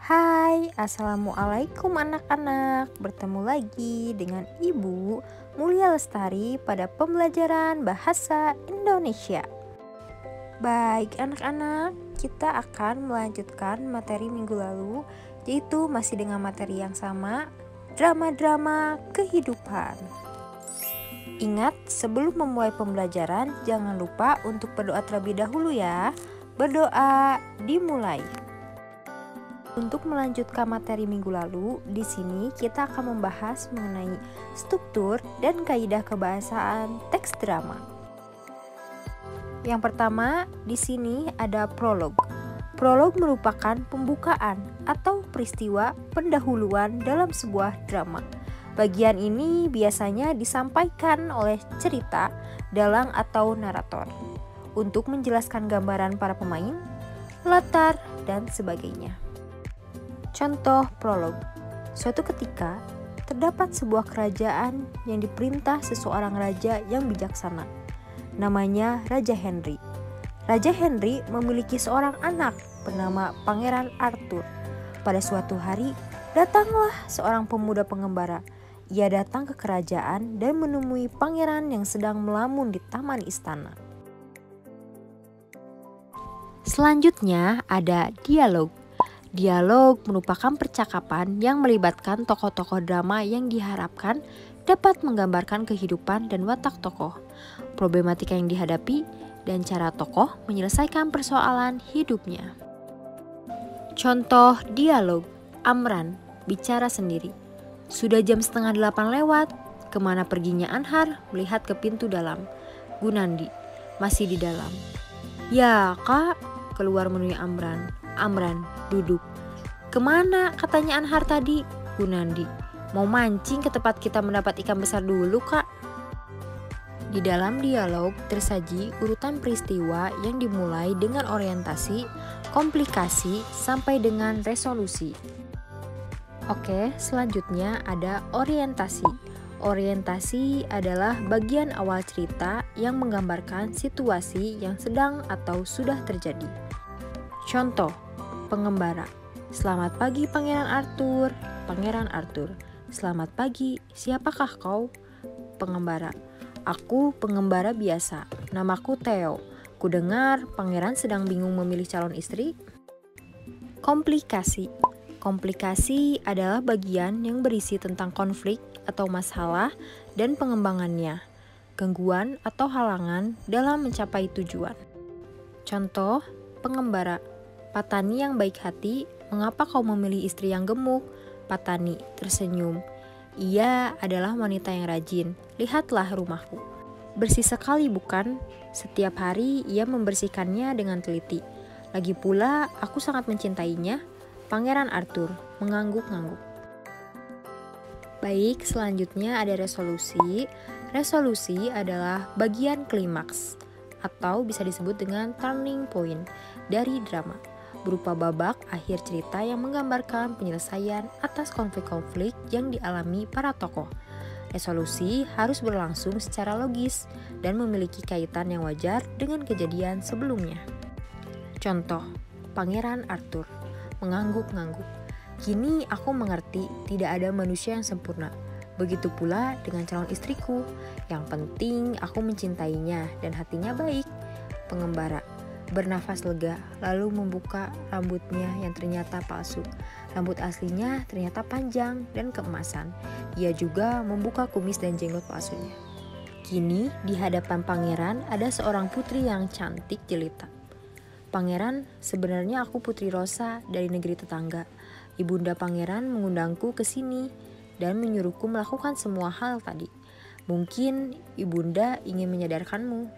Hai, Assalamualaikum anak-anak. Bertemu lagi dengan Ibu Mulia Lestari pada pembelajaran Bahasa Indonesia. Baik anak-anak, kita akan melanjutkan materi minggu lalu, yaitu masih dengan materi yang sama, drama-drama kehidupan. Ingat, sebelum memulai pembelajaran, jangan lupa untuk berdoa terlebih dahulu ya. Berdoa dimulai. Untuk melanjutkan materi minggu lalu, di sini kita akan membahas mengenai struktur dan kaidah kebahasaan teks drama. Yang pertama, di sini ada prolog. Prolog merupakan pembukaan atau peristiwa pendahuluan dalam sebuah drama. Bagian ini biasanya disampaikan oleh cerita, dalang atau narator untuk menjelaskan gambaran para pemain, latar, dan sebagainya. Contoh prolog. Suatu ketika, terdapat sebuah kerajaan yang diperintah seseorang raja yang bijaksana. Namanya Raja Henry. Raja Henry memiliki seorang anak bernama Pangeran Arthur. Pada suatu hari, datanglah seorang pemuda pengembara. Ia datang ke kerajaan dan menemui pangeran yang sedang melamun di taman istana. Selanjutnya ada dialog. Dialog merupakan percakapan yang melibatkan tokoh-tokoh drama yang diharapkan dapat menggambarkan kehidupan dan watak tokoh, problematika yang dihadapi, dan cara tokoh menyelesaikan persoalan hidupnya. Contoh dialog, Amran bicara sendiri. Sudah jam 7:30 lewat, kemana perginya Anhar melihat ke pintu dalam. Gunandi, masih di dalam. Ya kak, keluar menemui Amran. Amran, duduk. Kemana katanya Anhar tadi? Gunandi, mau mancing ke tempat kita mendapat ikan besar dulu kak. Di dalam dialog tersaji urutan peristiwa yang dimulai dengan orientasi, komplikasi, sampai dengan resolusi. Oke, selanjutnya ada orientasi. Orientasi adalah bagian awal cerita yang menggambarkan situasi yang sedang atau sudah terjadi. Contoh, pengembara. Selamat pagi Pangeran Arthur. Pangeran Arthur. Selamat pagi, siapakah kau? Pengembara. Aku pengembara biasa. Namaku Theo. Kudengar pangeran sedang bingung memilih calon istri. Komplikasi. Komplikasi adalah bagian yang berisi tentang konflik atau masalah dan pengembangannya, gangguan atau halangan dalam mencapai tujuan. Contoh, pengembara. Patani yang baik hati, mengapa kau memilih istri yang gemuk? Patani tersenyum. Ia adalah wanita yang rajin. Lihatlah rumahku. Bersih sekali bukan? Setiap hari ia membersihkannya dengan teliti. Lagi pula aku sangat mencintainya. Pangeran Arthur mengangguk-ngangguk. Baik, selanjutnya ada resolusi. Resolusi adalah bagian klimaks atau bisa disebut dengan turning point dari drama, berupa babak akhir cerita yang menggambarkan penyelesaian atas konflik-konflik yang dialami para tokoh. Resolusi harus berlangsung secara logis dan memiliki kaitan yang wajar dengan kejadian sebelumnya. Contoh, Pangeran Arthur mengangguk-ngangguk. Kini aku mengerti tidak ada manusia yang sempurna. Begitu pula dengan calon istriku. Yang penting aku mencintainya dan hatinya baik. Pengembara bernafas lega lalu membuka rambutnya yang ternyata palsu. Rambut aslinya ternyata panjang dan keemasan. Ia juga membuka kumis dan jenggot palsunya. Kini di hadapan pangeran ada seorang putri yang cantik jelita. Pangeran, sebenarnya aku Putri Rosa dari negeri tetangga. Ibunda pangeran mengundangku ke sini dan menyuruhku melakukan semua hal tadi. Mungkin ibunda ingin menyadarkanmu.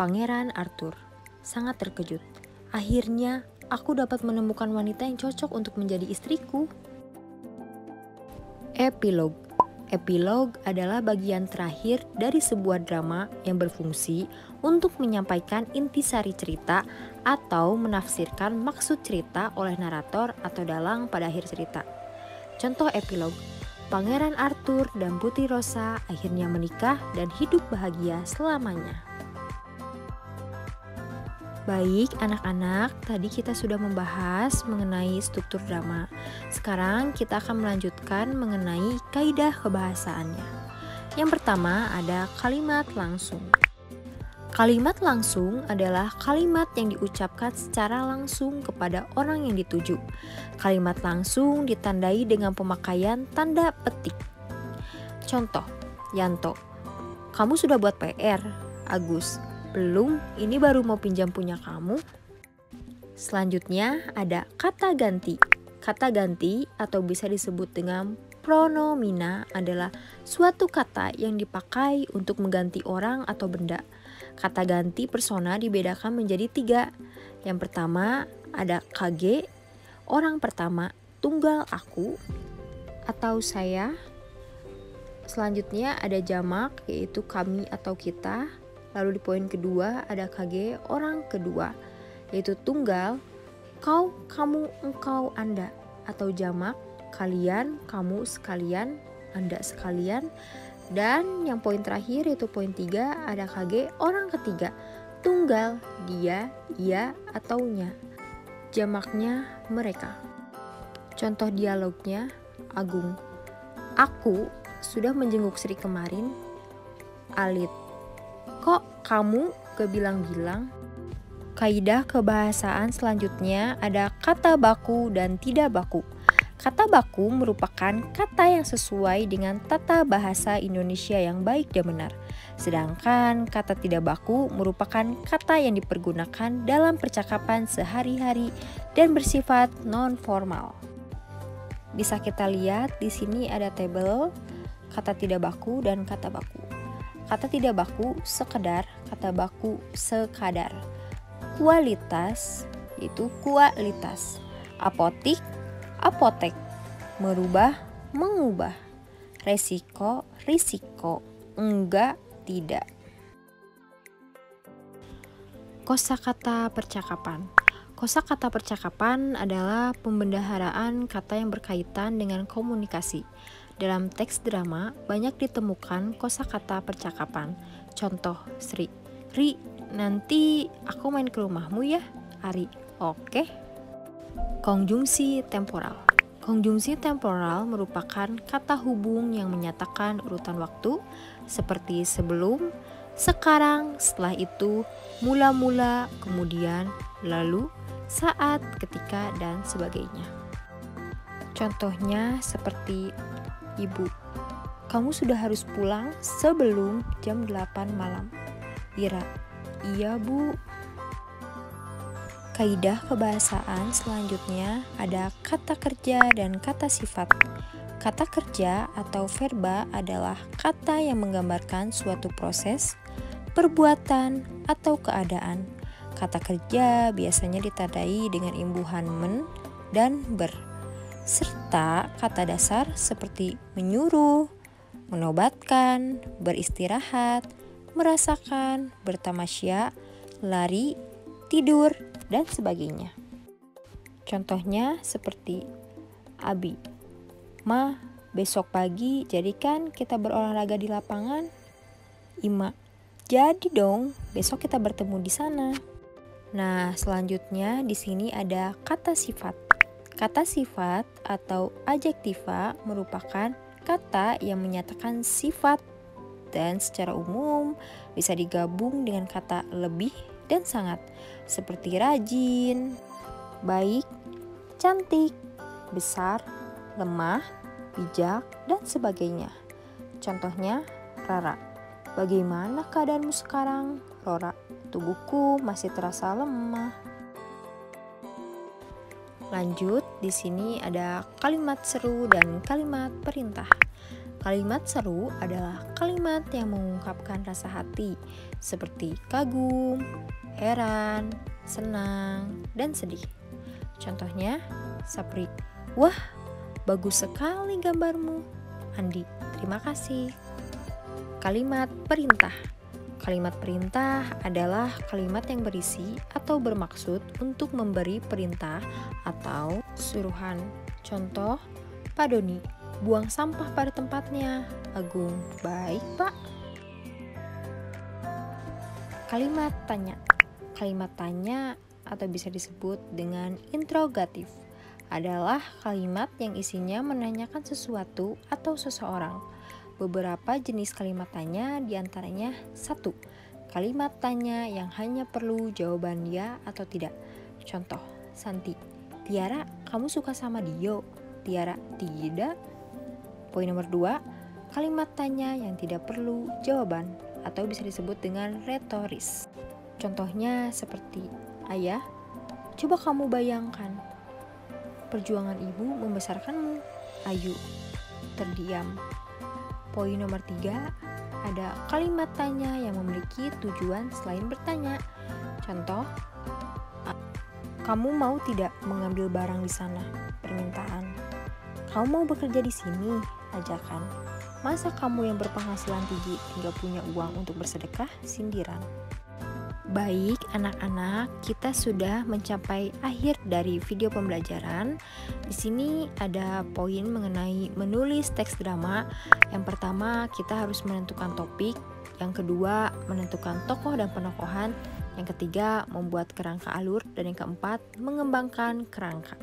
Pangeran Arthur sangat terkejut. Akhirnya aku dapat menemukan wanita yang cocok untuk menjadi istriku. Epilog. Epilog adalah bagian terakhir dari sebuah drama yang berfungsi untuk menyampaikan intisari cerita atau menafsirkan maksud cerita oleh narator atau dalang pada akhir cerita. Contoh epilog, Pangeran Arthur dan Putri Rosa akhirnya menikah dan hidup bahagia selamanya. Baik, anak-anak, tadi kita sudah membahas mengenai struktur drama. Sekarang kita akan melanjutkan mengenai kaidah kebahasaannya. Yang pertama ada kalimat langsung. Kalimat langsung adalah kalimat yang diucapkan secara langsung kepada orang yang dituju. Kalimat langsung ditandai dengan pemakaian tanda petik. Contoh, Yanto, kamu sudah buat PR? Agus, belum, ini baru mau pinjam punya kamu. Selanjutnya ada kata ganti. Kata ganti atau bisa disebut dengan pronomina adalah suatu kata yang dipakai untuk mengganti orang atau benda. Kata ganti persona dibedakan menjadi 3. Yang pertama ada kage, orang pertama, tunggal aku atau saya. Selanjutnya ada jamak, yaitu kami atau kita. Lalu di poin kedua ada kage, orang kedua, yaitu tunggal, kau, kamu, engkau, anda, atau jamak, kalian, kamu sekalian, anda sekalian. Dan yang poin terakhir yaitu poin 3 ada kage, orang ketiga, tunggal, dia, ia, atau nya, jamaknya mereka. Contoh dialognya, Agung, aku sudah menjenguk Sri kemarin. Alit, kok kamu gak bilang-bilang? Kaidah kebahasaan selanjutnya ada kata baku dan tidak baku. Kata baku merupakan kata yang sesuai dengan tata bahasa Indonesia yang baik dan benar. Sedangkan kata tidak baku merupakan kata yang dipergunakan dalam percakapan sehari-hari dan bersifat non-formal. Bisa kita lihat di sini ada tabel kata tidak baku dan kata baku. Kata tidak baku sekedar, kata baku sekadar. Kualitas itu kualitas. Apotik, apotek. Merubah, mengubah. Resiko, risiko. Enggak, tidak. Kosakata percakapan. Kosakata percakapan adalah pembendaharaan kata yang berkaitan dengan komunikasi. Dalam teks drama banyak ditemukan kosakata percakapan. Contoh, Sri, Ri, nanti aku main ke rumahmu ya. Ari, oke. Konjungsi temporal. Konjungsi temporal merupakan kata hubung yang menyatakan urutan waktu seperti sebelum, sekarang, setelah itu, mula-mula, kemudian, lalu, saat, ketika, dan sebagainya. Contohnya seperti Ibu, kamu sudah harus pulang sebelum jam 8 malam. Ira, iya Bu. Kaidah kebahasaan selanjutnya ada kata kerja dan kata sifat. Kata kerja atau verba adalah kata yang menggambarkan suatu proses, perbuatan, atau keadaan. Kata kerja biasanya ditandai dengan imbuhan men dan ber, serta kata dasar seperti menyuruh, menobatkan, beristirahat, merasakan, bertamasya, lari, tidur, dan sebagainya. Contohnya seperti Abi, Ma, besok pagi jadikan kita berolahraga di lapangan. Ima, jadi dong, besok kita bertemu di sana. Nah, selanjutnya di sini ada kata sifat. Kata sifat atau adjektiva merupakan kata yang menyatakan sifat dan secara umum bisa digabung dengan kata lebih dan sangat seperti rajin, baik, cantik, besar, lemah, bijak, dan sebagainya. Contohnya, Rara, bagaimana keadaanmu sekarang? Rora, tubuhku masih terasa lemah. Lanjut, di sini ada kalimat seru dan kalimat perintah. Kalimat seru adalah kalimat yang mengungkapkan rasa hati seperti kagum, heran, senang, dan sedih. Contohnya, Sapri, wah, bagus sekali gambarmu. Andi, terima kasih. Kalimat perintah. Kalimat perintah adalah kalimat yang berisi atau bermaksud untuk memberi perintah atau suruhan. Contoh, Pak Doni, buang sampah pada tempatnya. Agung, baik Pak. Kalimat tanya. Kalimat tanya atau bisa disebut dengan interrogatif adalah kalimat yang isinya menanyakan sesuatu atau seseorang. Beberapa jenis kalimat tanya diantaranya 1. Kalimat tanya yang hanya perlu jawaban ya atau tidak. Contoh, Santi, Tiara, kamu suka sama Dio? Tiara, tidak. Poin nomor 2, kalimat tanya yang tidak perlu jawaban atau bisa disebut dengan retoris. Contohnya seperti, Ayah, coba kamu bayangkan, perjuangan ibu membesarkanmu. Ayu, terdiam. Poin nomor 3, ada kalimat tanya yang memiliki tujuan selain bertanya. Contoh, kamu mau tidak mengambil barang di sana? Permintaan. Kamu mau bekerja di sini? Ajakan. Masa kamu yang berpenghasilan tinggi tidak punya uang untuk bersedekah? Sindiran. Baik anak-anak, kita sudah mencapai akhir dari video pembelajaran. Di sini ada poin mengenai menulis teks drama. Yang pertama, kita harus menentukan topik. Yang kedua, menentukan tokoh dan penokohan. Yang ketiga, membuat kerangka alur. Dan yang keempat, mengembangkan kerangka.